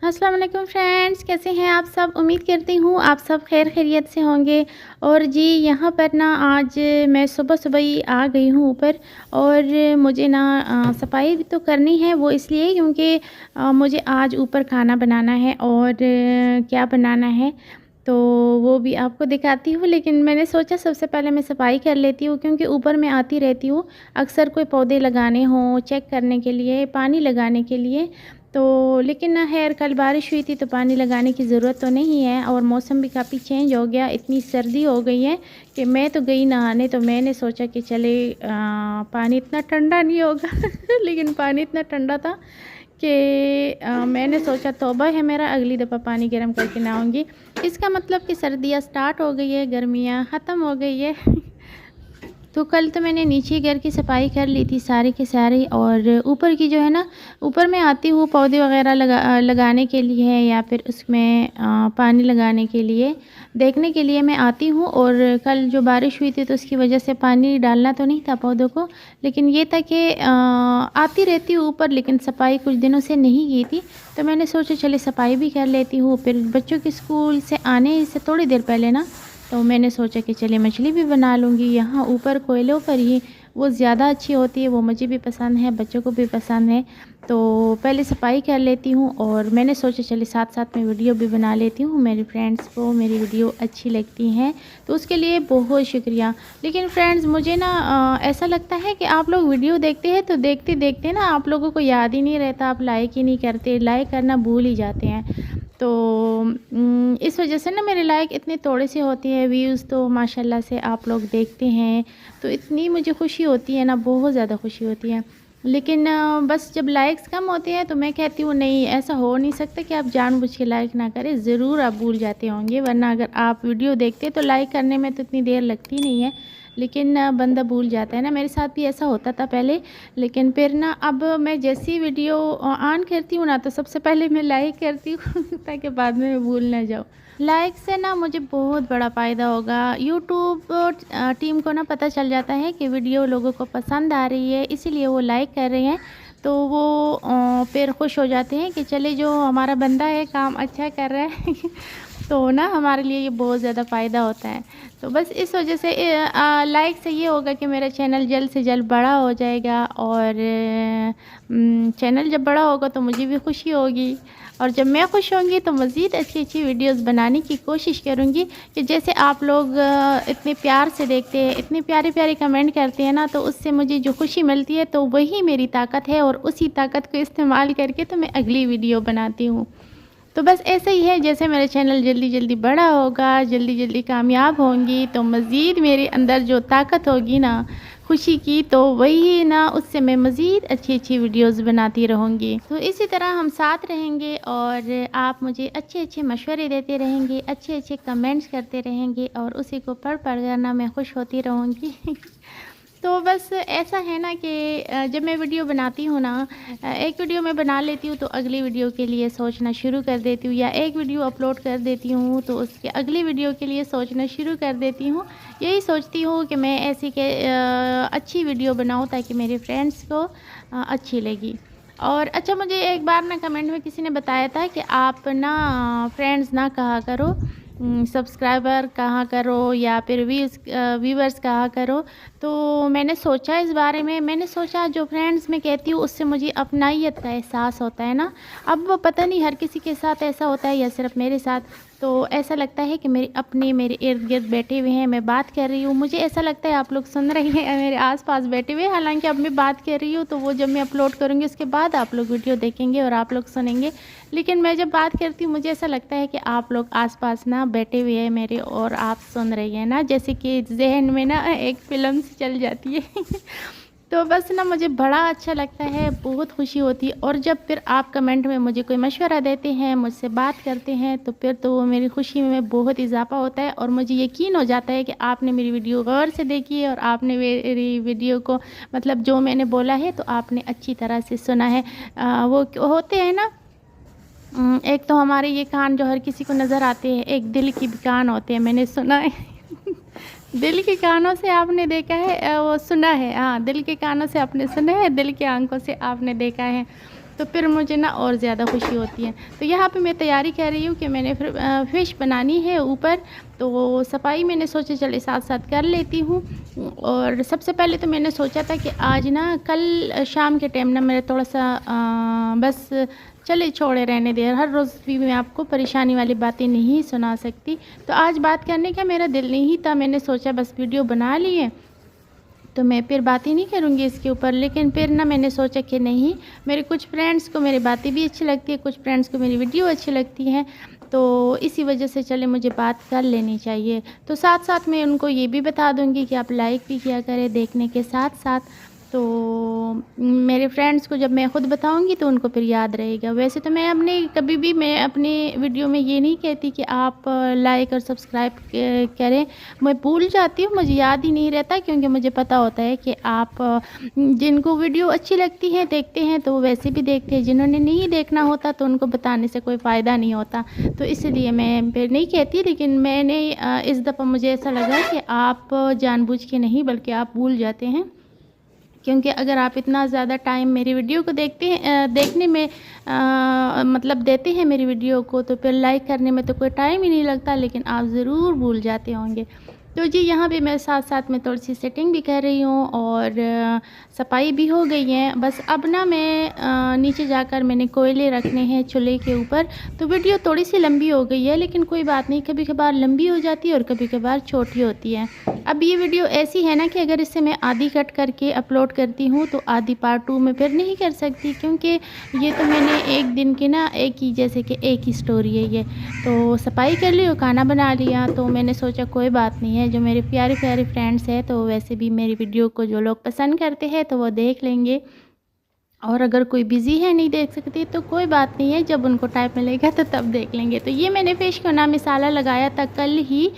अस्सलाम वालेकुम फ्रेंड्स, कैसे हैं आप सब। उम्मीद करती हूँ आप सब खैर खैरियत से होंगे। और जी यहाँ पर ना आज मैं सुबह सुबह ही आ गई हूँ ऊपर। और मुझे ना सफाई भी तो करनी है, वो इसलिए क्योंकि मुझे आज ऊपर खाना बनाना है। और क्या बनाना है तो वो भी आपको दिखाती हूँ, लेकिन मैंने सोचा सबसे पहले मैं सफाई कर लेती हूँ, क्योंकि ऊपर मैं आती रहती हूँ अक्सर कोई पौधे लगाने हों, चेक करने के लिए, पानी लगाने के लिए। तो लेकिन ना खैर कल बारिश हुई थी तो पानी लगाने की ज़रूरत तो नहीं है। और मौसम भी काफ़ी चेंज हो गया, इतनी सर्दी हो गई है कि मैं तो गई नहाने, तो मैंने सोचा कि चले पानी इतना ठंडा नहीं होगा लेकिन पानी इतना ठंडा था कि मैंने सोचा तौबा है मेरा, अगली दफ़ा पानी गर्म करके नहाऊंगी। इसका मतलब कि सर्दियाँ स्टार्ट हो गई है, गर्मियाँ ख़त्म हो गई है तो कल तो मैंने नीचे घर की सफाई कर ली थी सारी की सारी। और ऊपर की जो है ना, ऊपर मैं आती हूँ पौधे वगैरह लगाने के लिए, या फिर उसमें पानी लगाने के लिए, देखने के लिए मैं आती हूँ। और कल जो बारिश हुई थी तो उसकी वजह से पानी डालना तो नहीं था पौधों को, लेकिन ये था कि आती रहती हूँ ऊपर, लेकिन सफाई कुछ दिनों से नहीं की थी। तो मैंने सोचा चले सफाई भी कर लेती हूँ। फिर बच्चों के स्कूल से आने से थोड़ी देर पहले ना, तो मैंने सोचा कि चलिए मछली भी बना लूँगी। यहाँ ऊपर कोयलों पर ही वो ज़्यादा अच्छी होती है, वो मुझे भी पसंद है, बच्चों को भी पसंद है। तो पहले सफाई कर लेती हूँ और मैंने सोचा चलिए साथ साथ में वीडियो भी बना लेती हूँ। मेरे फ्रेंड्स को मेरी वीडियो अच्छी लगती हैं तो उसके लिए बहुत शुक्रिया। लेकिन फ्रेंड्स मुझे ना ऐसा लगता है कि आप लोग वीडियो देखते हैं तो देखते देखते ना आप लोगों को याद ही नहीं रहता, आप लाइक ही नहीं करते, लाइक करना भूल ही जाते हैं। तो इस वजह से ना मेरे लाइक इतने थोड़े से होते हैं, व्यूज़ तो माशाल्लाह से आप लोग देखते हैं तो इतनी मुझे खुशी होती है ना, बहुत ज़्यादा खुशी होती है। लेकिन बस जब लाइक्स कम होते हैं तो मैं कहती हूँ नहीं, ऐसा हो नहीं सकता कि आप जानबूझ के लाइक ना करें, ज़रूर आप भूल जाते होंगे, वरना अगर आप वीडियो देखते तो लाइक करने में तो इतनी देर लगती नहीं है। लेकिन बंदा भूल जाता है ना, मेरे साथ भी ऐसा होता था पहले। लेकिन फिर ना अब मैं जैसी वीडियो ऑन करती हूँ ना, तो सबसे पहले मैं लाइक करती हूँ ताकि बाद में मैं भूल ना जाऊँ। लाइक से ना मुझे बहुत बड़ा फ़ायदा होगा। यूट्यूब टीम को ना पता चल जाता है कि वीडियो लोगों को पसंद आ रही है, इसीलिए वो लाइक कर रहे हैं। तो वो फिर खुश हो जाते हैं कि चले जो हमारा बंदा है काम अच्छा कर रहा है तो ना हमारे लिए ये बहुत ज़्यादा फ़ायदा होता है। तो बस इस वजह से लाइक से ये होगा कि मेरा चैनल जल्द से जल्द बड़ा हो जाएगा। और चैनल जब बड़ा होगा तो मुझे भी खुशी होगी, और जब मैं खुश होंगी तो मज़ीद अच्छी अच्छी वीडियोस बनाने की कोशिश करूँगी। कि जैसे आप लोग इतने प्यार से देखते हैं, इतने प्यारे प्यारे कमेंट करते हैं ना, तो उससे मुझे जो खुशी मिलती है तो वही मेरी ताकत है, और उसी ताकत को इस्तेमाल करके तो मैं अगली वीडियो बनाती हूँ। तो बस ऐसे ही है, जैसे मेरा चैनल जल्दी जल्दी बड़ा होगा, जल्दी जल्दी कामयाब होंगी, तो मज़ीद मेरे अंदर जो ताकत होगी ना खुशी की, तो वही ना उससे मैं मज़ीद अच्छी अच्छी वीडियोस बनाती रहूँगी। तो इसी तरह हम साथ रहेंगे और आप मुझे अच्छे अच्छे मशवरे देते रहेंगे, अच्छे अच्छे कमेंट्स करते रहेंगे, और उसी को पढ़ पढ़ कर ना मैं खुश होती रहूँगी तो बस ऐसा है ना कि जब मैं वीडियो बनाती हूँ ना, एक वीडियो मैं बना लेती हूँ तो अगली वीडियो के लिए सोचना शुरू कर देती हूँ, या एक वीडियो अपलोड कर देती हूँ तो उसके अगली वीडियो के लिए सोचना शुरू कर देती हूँ। यही सोचती हूँ कि मैं ऐसी के अच्छी वीडियो बनाऊँ ताकि मेरे फ्रेंड्स को अच्छी लगी। और अच्छा, मुझे एक बार ना कमेंट में किसी ने बताया था कि आप ना फ्रेंड्स ना कहा करो, सब्सक्राइबर कहा करो, या फिर व्यूवर्स कहा करो। तो मैंने सोचा इस बारे में, मैंने सोचा जो फ्रेंड्स मैं कहती हूँ उससे मुझे अपनाइयत का एहसास होता है ना। अब वो पता नहीं हर किसी के साथ ऐसा होता है या सिर्फ मेरे साथ। तो ऐसा लगता है कि मेरे अपने मेरे इर्द गिर्द बैठे हुए हैं, मैं बात कर रही हूँ, मुझे ऐसा लगता है आप लोग सुन रहे हैं मेरे आसपास बैठे हुए। हालांकि अब मैं बात कर रही हूँ तो वो जब मैं अपलोड करूँगी उसके बाद आप लोग वीडियो देखेंगे और आप लोग सुनेंगे। लेकिन मैं जब बात करती हूँ मुझे ऐसा लगता है कि आप लोग आसपास ना बैठे हुए हैं मेरे, और आप सुन रही हैं ना, जैसे कि जहन में ना एक फ़िल्म सी चल जाती है तो बस ना मुझे बड़ा अच्छा लगता है, बहुत खुशी होती है। और जब फिर आप कमेंट में मुझे कोई मशवरा देते हैं, मुझसे बात करते हैं, तो फिर तो वो मेरी खुशी में बहुत इजाफ़ा होता है, और मुझे यकीन हो जाता है कि आपने मेरी वीडियो गौर से देखी है और आपने मेरी वीडियो को मतलब जो मैंने बोला है तो आपने अच्छी तरह से सुना है। वो होते हैं ना, एक तो हमारे ये कान जो हर किसी को नज़र आते हैं, एक दिल की भी कान होते हैं, मैंने सुना है दिल के कानों से आपने देखा है, वो सुना है, हाँ, दिल के कानों से आपने सुना है, दिल की आंखों से आपने देखा है। तो फिर मुझे ना और ज़्यादा खुशी होती है। तो यहाँ पे मैं तैयारी कर रही हूँ कि मैंने फिर फ़िश बनानी है ऊपर, तो सफाई मैंने सोचा चले साथ-साथ कर लेती हूँ। और सबसे पहले तो मैंने सोचा था कि आज ना कल शाम के टाइम ना मेरा थोड़ा-सा बस चले छोड़े रहने दें, हर रोज़ भी मैं आपको परेशानी वाली बातें नहीं सुना सकती। तो आज बात करने का मेरा दिल नहीं था, मैंने सोचा बस वीडियो बना ली है, तो मैं फिर बातें नहीं करूँगी इसके ऊपर। लेकिन फिर ना मैंने सोचा कि नहीं, मेरे कुछ फ्रेंड्स को मेरी बातें भी अच्छी लगती है, कुछ फ्रेंड्स को मेरी वीडियो अच्छी लगती हैं, तो इसी वजह से चले मुझे बात कर लेनी चाहिए। तो साथ-साथ मैं उनको ये भी बता दूँगी कि आप लाइक भी किया करें देखने के साथ-साथ। तो मेरे फ्रेंड्स को जब मैं ख़ुद बताऊँगी तो उनको फिर याद रहेगा। वैसे तो मैं कभी भी मैं अपनी वीडियो में ये नहीं कहती कि आप लाइक और सब्सक्राइब करें। मैं भूल जाती हूँ, मुझे याद ही नहीं रहता, क्योंकि मुझे पता होता है कि आप जिनको वीडियो अच्छी लगती है देखते हैं तो वो वैसे भी देखते हैं, जिन्होंने नहीं देखना होता तो उनको बताने से कोई फ़ायदा नहीं होता। तो इसलिए मैं फिर नहीं कहती, लेकिन मैंने इस दफ़ा मुझे ऐसा लगा कि आप जानबूझ के नहीं बल्कि आप भूल जाते हैं। क्योंकि अगर आप इतना ज़्यादा टाइम मेरी वीडियो को देखने में मतलब देते हैं मेरी वीडियो को, तो फिर लाइक करने में तो कोई टाइम ही नहीं लगता, लेकिन आप ज़रूर भूल जाते होंगे। तो जी यहाँ पे मैं साथ-साथ में थोड़ी-सी सेटिंग भी कर रही हूँ और सफाई भी हो गई है। बस अब ना मैं नीचे जाकर मैंने कोयले रखने हैं चूल्हे के ऊपर। तो वीडियो थोड़ी-सी लंबी हो गई है, लेकिन कोई बात नहीं, कभी-कभार लंबी हो जाती है और कभी-कभार छोटी होती है। अब ये वीडियो ऐसी है ना कि अगर इसे मैं आधी कट करके अपलोड करती हूँ तो आधी पार्ट 2 में फिर नहीं कर सकती, क्योंकि ये तो मैंने एक दिन की ना एक ही जैसे कि एक ही स्टोरी है ये। तो सफाई कर ली और खाना बना लिया, तो मैंने सोचा कोई बात नहीं है, जो मेरे प्यारे-प्यारे फ्रेंड्स हैं तो वैसे भी मेरी वीडियो को जो लोग पसंद करते हैं तो वो देख लेंगे, और अगर कोई बिज़ी है नहीं देख सकती तो कोई बात नहीं है, जब उनको टाइम मिलेगा तो तब देख लेंगे। तो ये मैंने फ़िश को ना मसाला लगाया था कल ही,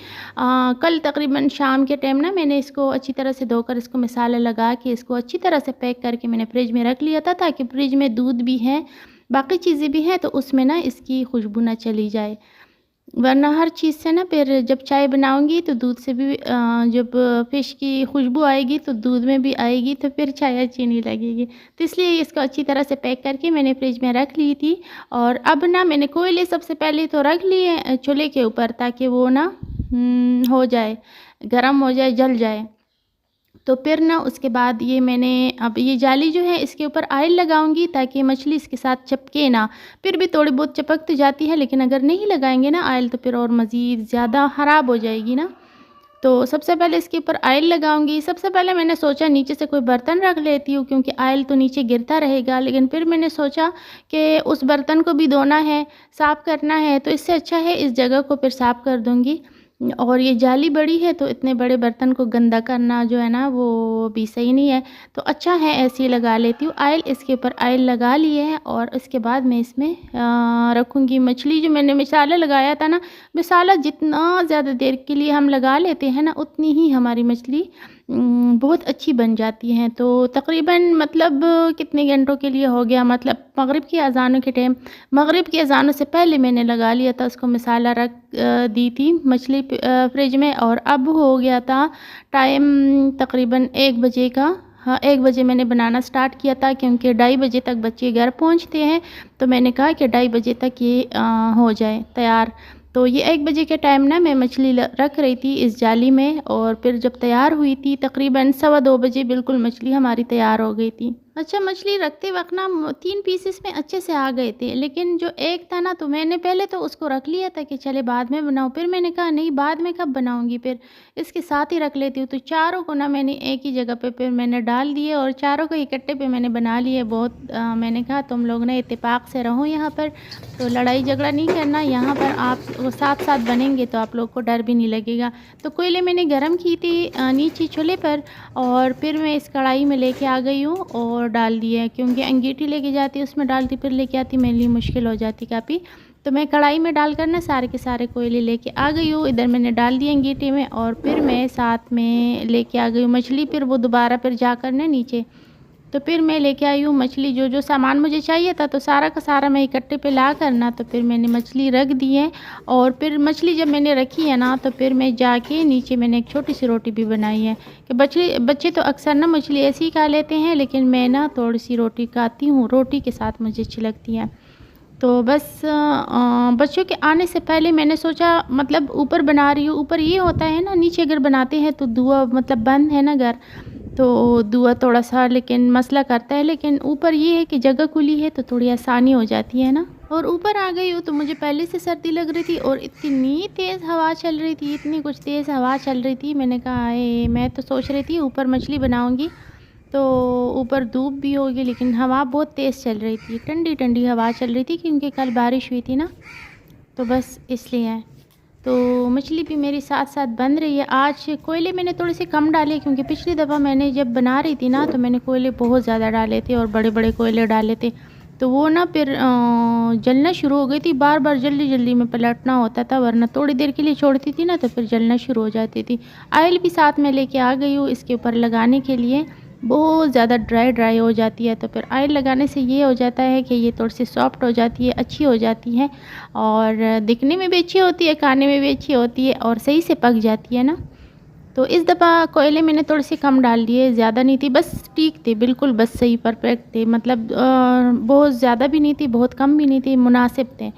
कल तकरीबन शाम के टाइम ना मैंने इसको अच्छी तरह से धोकर इसको मसाला लगा के इसको अच्छी तरह से पैक करके मैंने फ्रिज में रख लिया था, ताकि फ्रिज में दूध भी है, बाकी चीज़ें भी हैं, तो उसमें ना इसकी खुशबू ना चली जाए। वरना हर चीज़ से ना फिर जब चाय बनाऊँगी तो दूध से भी जब फ़िश की खुशबू आएगी तो दूध में भी आएगी, तो फिर चाय अच्छी नहीं लगेगी। तो इसलिए इसको अच्छी तरह से पैक करके मैंने फ्रिज में रख ली थी। और अब ना मैंने कोयले सबसे पहले तो रख लिए चूल्हे के ऊपर, ताकि वो ना हो जाए, गरम हो जाए, जल जाए। तो फिर ना उसके बाद ये मैंने अब ये जाली जो है इसके ऊपर ऑयल लगाऊंगी, ताकि मछली इसके साथ चिपके ना। फिर भी थोड़ी बहुत चिपक तो जाती है, लेकिन अगर नहीं लगाएंगे ना ऑयल तो फिर और मज़ीद ज़्यादा ख़राब हो जाएगी ना। तो सबसे पहले इसके ऊपर ऑयल लगाऊंगी। सबसे पहले मैंने सोचा नीचे से कोई बर्तन रख लेती हूँ, क्योंकि ऑयल तो नीचे गिरता रहेगा, लेकिन फिर मैंने सोचा कि उस बर्तन को भी धोना है, साफ़ करना है, तो इससे अच्छा है इस जगह को फिर साफ़ कर दूँगी। और ये जाली बड़ी है तो इतने बड़े बर्तन को गंदा करना जो है ना वो भी सही नहीं है, तो अच्छा है ऐसे ही लगा लेती हूँ ऑयल। इसके ऊपर ऑयल लगा लिए है और उसके बाद मैं इसमें रखूँगी मछली। जो मैंने मसाला लगाया था ना, मसाला जितना ज़्यादा देर के लिए हम लगा लेते हैं ना, उतनी ही हमारी मछली बहुत अच्छी बन जाती हैं। तो तकरीबन मतलब कितने घंटों के लिए हो गया, मतलब मगरिब की अज़ानों के टाइम, मगरिब की अज़ानों से पहले मैंने लगा लिया था उसको, मसाला रख दी थी मछली फ्रिज में। और अब हो गया था टाइम तकरीबन 1 बजे का। हाँ, 1 बजे मैंने बनाना स्टार्ट किया था, क्योंकि 2:30 बजे तक बच्चे घर पहुंचते हैं, तो मैंने कहा कि 2:30 बजे तक ये हो जाए तैयार। तो ये 1 बजे के टाइम ना मैं मछली रख रही थी इस जाली में, और फिर जब तैयार हुई थी तकरीबन 2:15 बजे बिल्कुल मछली हमारी तैयार हो गई थी। अच्छा, मछली रखते वक्त ना 3 पीसेस में अच्छे से आ गए थे, लेकिन जो एक था ना तो मैंने पहले तो उसको रख लिया था कि चले बाद में बनाऊँ, फिर मैंने कहा नहीं बाद में कब बनाऊँगी, फिर इसके साथ ही रख लेती हूँ। तो चारों को ना मैंने एक ही जगह पे फिर मैंने डाल दिए, और चारों को इकट्ठे पे मैंने बना लिए। बहुत मैंने कहा तुम लोग ना इत्तेफाक से रहो यहाँ पर, तो लड़ाई झगड़ा नहीं करना, यहाँ पर आप साथ साथ बनेंगे तो आप लोग को डर भी नहीं लगेगा। तो कोयले मैंने गर्म की थी नीचे चूल्हे पर, और फिर मैं इस कढ़ाई में लेके आ गई हूँ और डाल दिया, क्योंकि अंगीठी लेके जाती उसमें डालती फिर लेके आती मेरे लिए मुश्किल हो जाती काफ़ी। तो मैं कढ़ाई में डालकर ना सारे के सारे कोयले लेके आ गई हूँ। इधर मैंने डाल दिए अंगीठी में, और फिर मैं साथ में लेके आ गई हूँ मछली। फिर वो दोबारा फिर जाकर ना नीचे तो फिर मैं लेके आई हूँ मछली, जो जो सामान मुझे चाहिए था तो सारा का सारा मैं इकट्ठे पे ला कर ना, तो फिर मैंने मछली रख दी है। और फिर मछली जब मैंने रखी है ना, तो फिर मैं जाके नीचे मैंने एक छोटी सी रोटी भी बनाई है कि बच्चे तो अक्सर ना मछली ऐसे ही खा लेते हैं, लेकिन मैं ना थोड़ी सी रोटी खाती हूँ, रोटी के साथ मुझे अच्छी लगती है। तो बस बच्चों के आने से पहले मैंने सोचा, मतलब ऊपर बना रही हूँ। ऊपर ये होता है ना, नीचे अगर बनाते हैं तो धुआं, मतलब बंद है ना घर, तो धुआं थोड़ा सा लेकिन मसला करता है। लेकिन ऊपर ये है कि जगह खुली है तो थोड़ी आसानी हो जाती है ना। और ऊपर आ गई हूँ तो मुझे पहले से सर्दी लग रही थी और इतनी तेज़ हवा चल रही थी, इतनी कुछ तेज़ हवा चल रही थी। मैंने कहा मैं तो सोच रही थी ऊपर मछली बनाऊँगी तो ऊपर धूप भी होगी, लेकिन हवा बहुत तेज़ चल रही थी, ठंडी ठंडी हवा चल रही थी, क्योंकि कल बारिश हुई थी ना, तो बस इसलिए। तो मछली भी मेरी साथ साथ बन रही है। आज कोयले मैंने थोड़े से कम डाले, क्योंकि पिछली दफ़ा मैंने जब बना रही थी ना, तो मैंने कोयले बहुत ज़्यादा डाले थे और बड़े बड़े कोयले डाले थे, तो वो ना फिर जलना शुरू हो गई थी। बार बार जल्दी जल्दी में पलटना होता था, वरना थोड़ी देर के लिए छोड़ती थी ना तो फिर जलना शुरू हो जाती थी। ऑयल भी साथ में लेके आ गई हूँ इसके ऊपर लगाने के लिए। बहुत ज़्यादा ड्राई हो जाती है, तो फिर ऑयल लगाने से ये हो जाता है कि ये थोड़ी सी सॉफ्ट हो जाती है, अच्छी हो जाती है, और दिखने में भी अच्छी होती है, खाने में भी अच्छी होती है, और सही से पक जाती है ना। तो इस दफ़ा कोयले मैंने थोड़े से कम डाल दिए, ज़्यादा नहीं थी, बस ठीक थे, बिल्कुल बस सही परफेक्ट थे, मतलब बहुत ज़्यादा भी नहीं थी, बहुत कम भी नहीं थी, मुनासिब थे।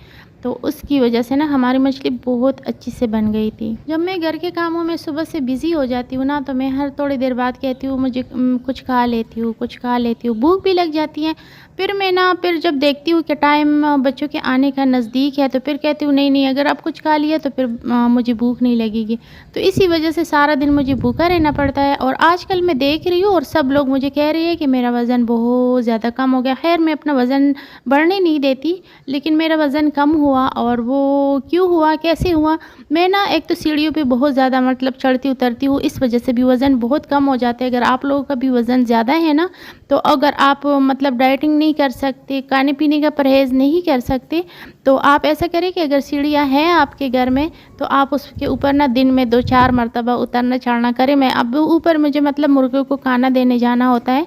तो उसकी वजह से ना हमारी मछली बहुत अच्छी से बन गई थी। जब मैं घर के कामों में सुबह से बिज़ी हो जाती हूँ ना, तो मैं हर थोड़ी देर बाद कहती हूँ मुझे कुछ खा लेती हूँ, कुछ खा लेती हूँ, भूख भी लग जाती है। फिर जब देखती हूँ कि टाइम बच्चों के आने का नज़दीक है, तो फिर कहती हूँ नहीं अगर आप कुछ खा लिया तो फिर मुझे भूख नहीं लगेगी। तो इसी वजह से सारा दिन मुझे भूखा रहना पड़ता है। और आजकल मैं देख रही हूँ और सब लोग मुझे कह रहे हैं कि मेरा वज़न बहुत ज़्यादा कम हो गया। खैर मैं अपना वज़न बढ़ने नहीं देती, लेकिन मेरा वज़न कम हुआ, और वो क्यों हुआ, कैसे हुआ? मैं ना एक तो सीढ़ियों पे बहुत ज़्यादा मतलब चढ़ती उतरती हूँ, इस वजह से भी वज़न बहुत कम हो जाता है। अगर आप लोगों का भी वज़न ज़्यादा है ना, तो अगर आप मतलब डाइटिंग नहीं कर सकते, खाने पीने का परहेज़ नहीं कर सकते, तो आप ऐसा करें कि अगर सीढ़ियाँ हैं आपके घर में, तो आप उसके ऊपर ना दिन में 2-4 मरतबा उतरना चढ़ना करें। मैं अब ऊपर मुझे मतलब मुर्गियों को खाना देने जाना होता है,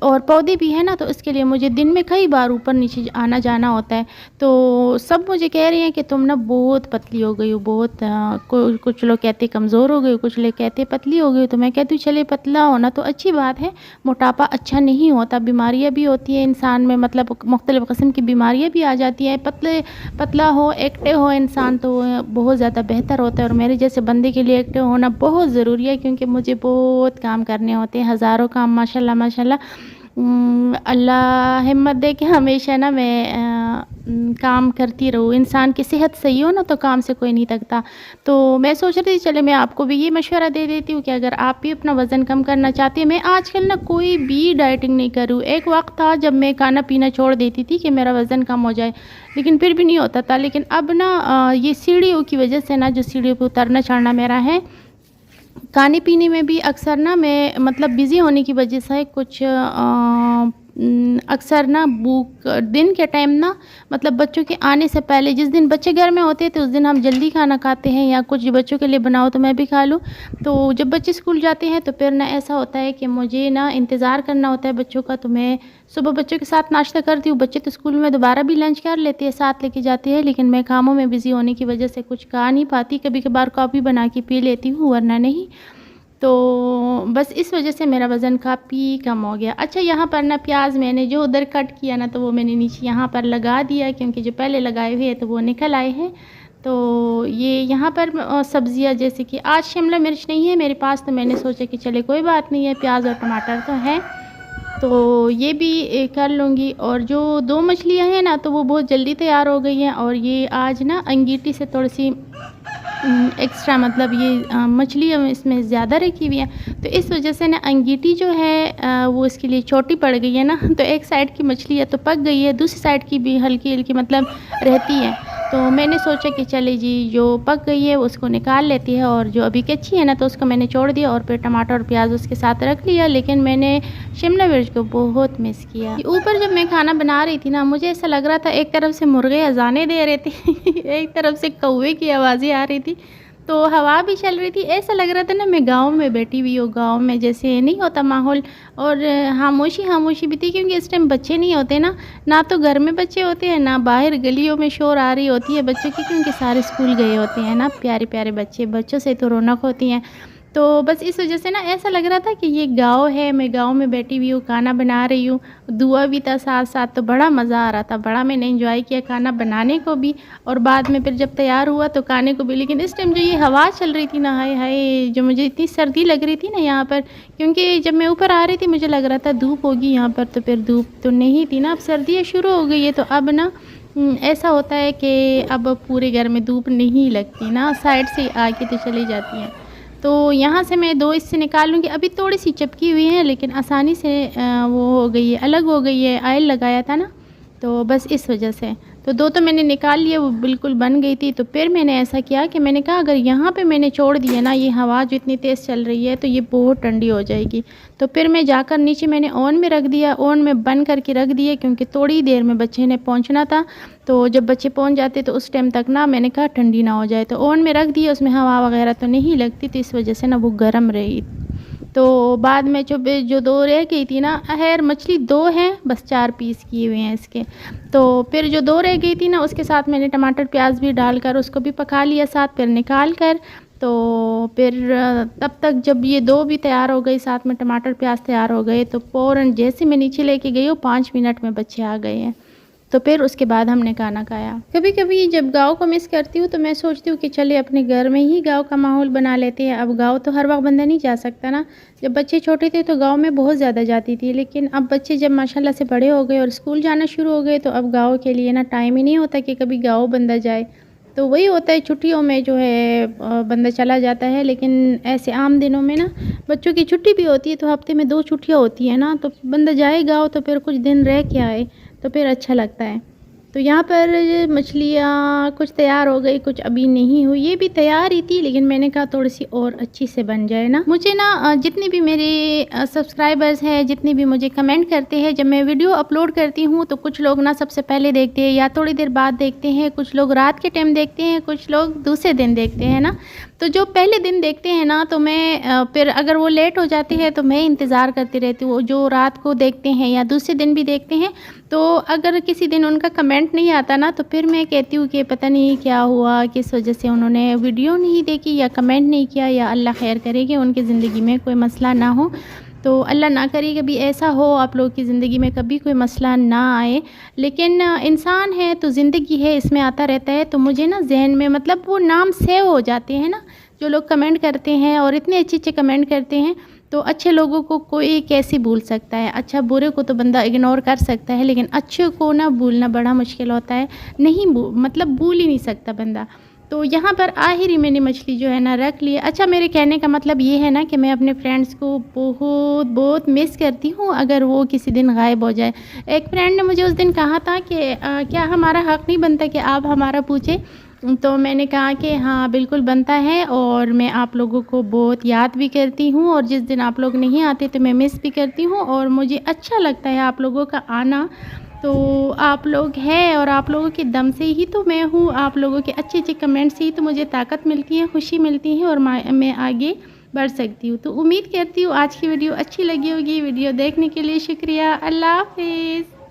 और पौधे भी हैं ना, तो इसके लिए मुझे दिन में कई बार ऊपर नीचे आना जाना होता है। तो सब मुझे कह रहे हैं कि तुम ना बहुत पतली हो गई हो, बहुत कुछ लोग कहते कमज़ोर हो गई हो, कुछ लोग कहते पतली हो गई हो। तो मैं कहती हूँ चले पतला होना तो अच्छी बात है, मोटापा अच्छा नहीं होता, बीमारियाँ भी होती है इंसान में, मतलब मुख्तलिफ़ किस्म की बीमारियाँ भी आ जाती हैं। पतला हो, एक्टिव हो इंसान, तो बहुत ज़्यादा बेहतर होता है। और मेरे जैसे बंदे के लिए एक्टिव होना बहुत ज़रूरी है, क्योंकि मुझे बहुत काम करने होते हैं, हज़ारों काम, माशाल्लाह माशाल्लाह। अल्लाह हिम्मत दे कि हमेशा ना मैं काम करती रहूँ। इंसान की सेहत सही हो ना, तो काम से कोई नहीं थकता। तो मैं सोच रही थी चले मैं आपको भी ये मशवरा दे देती हूँ कि अगर आप भी अपना वज़न कम करना चाहती हैं। मैं आजकल ना कोई भी डाइटिंग नहीं कर रही हूँ। एक वक्त था जब मैं खाना पीना छोड़ देती थी कि मेरा वज़न कम हो जाए, लेकिन फिर भी नहीं होता था। लेकिन अब ना ये सीढ़ियों की वजह से ना, जो सीढ़ियों पर उतरना चढ़ना मेरा है, खाने पीने में भी अक्सर ना मैं मतलब बिज़ी होने की वजह से कुछ अक्सर ना भूख दिन के टाइम ना, मतलब बच्चों के आने से पहले, जिस दिन बच्चे घर में होते हैं तो उस दिन हम जल्दी खाना खाते हैं, या कुछ बच्चों के लिए बनाओ तो मैं भी खा लूँ। तो जब बच्चे स्कूल जाते हैं तो फिर ना ऐसा होता है कि मुझे ना इंतज़ार करना होता है बच्चों का। तो मैं सुबह बच्चों के साथ नाश्ता करती हूँ, बच्चे तो स्कूल में दोबारा भी लंच कर लेते हैं, साथ लेके जाते हैं, लेकिन मैं कामों में बिज़ी होने की वजह से कुछ खा नहीं पाती। कभी कभार कॉफ़ी बना के पी लेती हूँ, वरना नहीं। तो बस इस वजह से मेरा वज़न काफ़ी कम हो गया। अच्छा, यहाँ पर ना प्याज मैंने जो उधर कट किया ना, तो वो मैंने नीचे यहाँ पर लगा दिया, क्योंकि जो पहले लगाए हुए तो वो निकल आए हैं। तो ये यहाँ पर सब्ज़ियाँ, जैसे कि आज शिमला मिर्च नहीं है मेरे पास, तो मैंने सोचा कि चले कोई बात नहीं है, प्याज और टमाटर तो है, तो ये भी कर लूँगी। और जो 2 मछलियाँ हैं ना, तो वो बहुत जल्दी तैयार हो गई हैं। और ये आज ना अंगीठी से थोड़ी सी एक्स्ट्रा, मतलब ये मछली इसमें ज़्यादा रखी हुई है, तो इस वजह से ना अंगीठी जो है वो इसके लिए छोटी पड़ गई है ना। तो एक साइड की मछली है तो पक गई है, दूसरी साइड की भी हल्की हल्की मतलब रहती है। तो मैंने सोचा कि चले जी, जो पक गई है उसको निकाल लेती है, और जो अभी कच्ची है ना, तो उसको मैंने छोड़ दिया, और फिर टमाटर और प्याज उसके साथ रख लिया। लेकिन मैंने शिमला मिर्च को बहुत मिस किया। ऊपर जब मैं खाना बना रही थी ना, मुझे ऐसा लग रहा था एक तरफ से मुर्गे अजाने दे रहे थे एक तरफ से कौवे की आवाज़ें आ रही थी। तो हवा भी चल रही थी, ऐसा लग रहा था ना मैं गाँव में बैठी हुई हूँ। गाँव में जैसे नहीं होता माहौल, और खामोशी भी थी क्योंकि इस टाइम बच्चे नहीं होते ना, ना तो घर में बच्चे होते हैं, ना बाहर गलियों में शोर आ रही होती है बच्चों की, क्योंकि सारे स्कूल गए होते हैं ना। प्यारे-प्यारे बच्चे, बच्चों से तो रौनक होती है। तो बस इस वज़ह से ना ऐसा लग रहा था कि ये गाँव है, मैं गाँव में बैठी हुई हूँ, खाना बना रही हूँ। धुआँ भी था साथ-साथ, तो बड़ा मज़ा आ रहा था। बड़ा मैंने एन्जॉय किया खाना बनाने को भी, और बाद में फिर जब तैयार हुआ तो खाने को भी। लेकिन इस टाइम जो ये हवा चल रही थी ना, हाय हाय! जो मुझे इतनी सर्दी लग रही थी ना यहाँ पर, क्योंकि जब मैं ऊपर आ रही थी मुझे लग रहा था धूप होगी यहाँ पर, तो फिर धूप तो नहीं थी ना। अब सर्दियाँ शुरू हो गई है, तो अब ना ऐसा होता है कि अब पूरे घर में धूप नहीं लगती ना, साइड से आके तो चली जाती हैं। तो यहाँ से मैं 2 इससे निकाल लूँगी। अभी थोड़ी-सी चिपकी हुई है, लेकिन आसानी से वो हो गई है, अलग हो गई है, ऑयल लगाया था ना, तो बस इस वजह से। तो 2 तो मैंने निकाल लिए, वो बिल्कुल बन गई थी। तो फिर मैंने ऐसा किया कि मैंने कहा अगर यहाँ पे मैंने छोड़ दिया ना, ये हवा जो इतनी तेज़ चल रही है, तो ये बहुत ठंडी हो जाएगी। तो फिर मैं जाकर नीचे मैंने ओवन में रख दिया, ओवन में बंद करके रख दिए, क्योंकि थोड़ी देर में बच्चे ने पहुँचना था। तो जब बच्चे पहुँच जाते तो उस टाइम तक ना मैंने कहा ठंडी ना हो जाए, तो ओवन में रख दिए। उसमें हवा वगैरह तो नहीं लगती, तो इस वजह से ना वो गर्म रही। तो बाद में जो 2 रह गई थी ना, खैर मछली 2 हैं, बस 4 पीस किए हुए हैं इसके। तो फिर जो 2 रह गई थी ना, उसके साथ मैंने टमाटर प्याज़ भी डालकर उसको भी पका लिया साथ, फिर निकाल कर। तो फिर तब तक जब ये 2 भी तैयार हो गई, साथ में टमाटर प्याज़ तैयार हो गए, तो फ़ौरन जैसे मैं नीचे लेके गई हूँ 5 मिनट में बच्चे आ गए हैं। तो फिर उसके बाद हमने खाना खाया। कभी-कभी जब गाँव को मिस करती हूँ तो मैं सोचती हूँ कि चलिए अपने घर में ही गाँव का माहौल बना लेते हैं। अब गाँव तो हर वक़्त बंदा नहीं जा सकता ना। जब बच्चे छोटे थे तो गाँव में बहुत ज़्यादा जाती थी, लेकिन अब बच्चे जब माशाल्लाह से बड़े हो गए और स्कूल जाना शुरू हो गए, तो अब गाँव के लिए ना टाइम ही नहीं होता कि कभी गाँव बंदा जाए। तो वही होता है, छुट्टियों में जो है बंदा चला जाता है, लेकिन ऐसे आम दिनों में ना बच्चों की छुट्टी भी होती है, तो हफ़्ते में 2 छुट्टियाँ होती हैं ना, तो बंदा जाए गाँव तो फिर कुछ दिन रह के आए, तो फिर अच्छा लगता है। तो यहाँ पर मछलियाँ कुछ तैयार हो गई, कुछ अभी नहीं हुई। ये भी तैयार ही थी, लेकिन मैंने कहा थोड़ी-सी और अच्छी से बन जाए ना। मुझे ना जितने भी मेरे सब्सक्राइबर्स हैं, जितने भी मुझे कमेंट करते हैं, जब मैं वीडियो अपलोड करती हूँ तो कुछ लोग ना सबसे पहले देखते हैं या थोड़ी देर बाद देखते हैं, कुछ लोग रात के टाइम देखते हैं, कुछ लोग दूसरे दिन देखते हैं ना। तो जो पहले दिन देखते हैं ना, तो मैं फिर अगर वो लेट हो जाती है तो मैं इंतज़ार करती रहती हूँ। जो रात को देखते हैं या दूसरे दिन भी देखते हैं, तो अगर किसी दिन उनका कमेंट नहीं आता ना, तो फिर मैं कहती हूँ कि पता नहीं क्या हुआ, किस वजह से उन्होंने वीडियो नहीं देखी या कमेंट नहीं किया, या अल्लाह खैर करे कि उनकी ज़िंदगी में कोई मसला ना हो। तो अल्लाह ना करे कभी ऐसा हो आप लोगों की ज़िंदगी में कभी कोई मसला ना आए। लेकिन इंसान है तो ज़िंदगी है, इसमें आता रहता है। तो मुझे ना ज़हन में मतलब वो नाम सेव हो जाते हैं ना, जो लोग कमेंट करते हैं और इतने अच्छे-अच्छे कमेंट करते हैं। तो अच्छे लोगों को कोई कैसे भूल सकता है? अच्छा, बुरे को तो बंदा इग्नोर कर सकता है, लेकिन अच्छे को ना भूलना बड़ा मुश्किल होता है। नहीं मतलब भूल ही नहीं सकता बंदा। तो यहाँ पर आखिर ही मैंने मछली जो है ना रख ली है। अच्छा, मेरे कहने का मतलब ये है ना कि मैं अपने फ्रेंड्स को बहुत मिस करती हूँ अगर वो किसी दिन गायब हो जाए। एक फ्रेंड ने मुझे उस दिन कहा था कि क्या हमारा हक़ नहीं बनता कि आप हमारा पूछें? तो मैंने कहा कि हाँ, बिल्कुल बनता है, और मैं आप लोगों को बहुत याद भी करती हूँ, और जिस दिन आप लोग नहीं आते तो मैं मिस भी करती हूँ, और मुझे अच्छा लगता है आप लोगों का आना। तो आप लोग हैं, और आप लोगों के दम से ही तो मैं हूँ, आप लोगों के अच्छे-अच्छे कमेंट से ही तो मुझे ताकत मिलती है, खुशी मिलती है, और मैं आगे बढ़ सकती हूँ। तो उम्मीद करती हूँ आज की वीडियो अच्छी लगी होगी। वीडियो देखने के लिए शुक्रिया। अल्लाह हाफ़िज़।